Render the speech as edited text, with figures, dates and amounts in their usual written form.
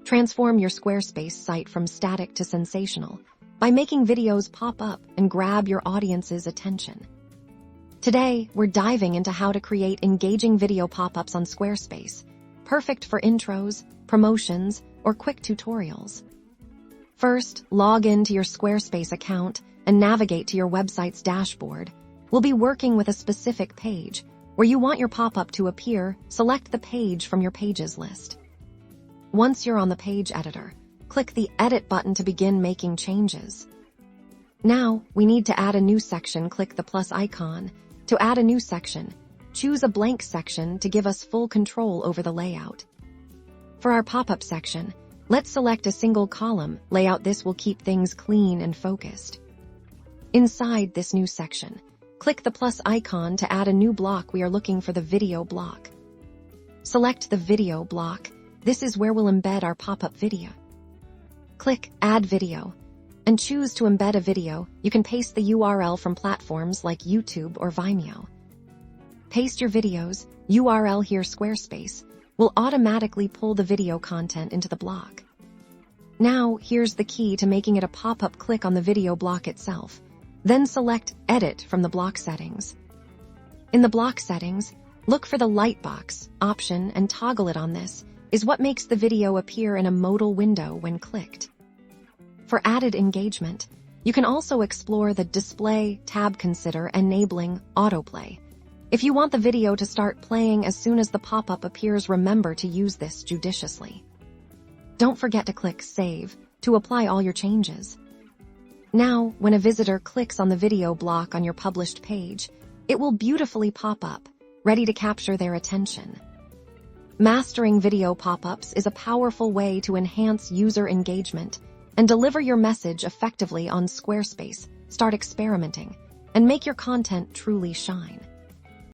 Transform your Squarespace site from static to sensational by making videos pop up and grab your audience's attention. Today, we're diving into how to create engaging video pop-ups on Squarespace, perfect for intros, promotions, or quick tutorials. First, log into your Squarespace account and navigate to your website's dashboard. We'll be working with a specific page. Where you want your pop-up to appear, select the page from your pages list. Once you're on the page editor, click the Edit button to begin making changes. Now, we need to add a new section. Click the plus icon. To add a new section, choose a blank section to give us full control over the layout. For our pop-up section, let's select a single column layout. This will keep things clean and focused. Inside this new section, click the plus icon to add a new block. We are looking for the video block. Select the video block. This is where we'll embed our pop-up video. Click Add Video and choose to embed a video. You can paste the URL from platforms like YouTube or Vimeo. Paste your video's URL here. Squarespace will automatically pull the video content into the block. Now, here's the key to making it a pop-up. Click on the video block itself, then select Edit from the block settings. In the block settings, look for the Lightbox option and toggle it on. This is what makes the video appear in a modal window when clicked. For added engagement, you can also explore the Display tab. Consider enabling Autoplay. If you want the video to start playing as soon as the pop-up appears, remember to use this judiciously. Don't forget to click Save to apply all your changes. Now, when a visitor clicks on the video block on your published page, it will beautifully pop up, ready to capture their attention. Mastering video pop-ups is a powerful way to enhance user engagement and deliver your message effectively on Squarespace. Start experimenting and make your content truly shine.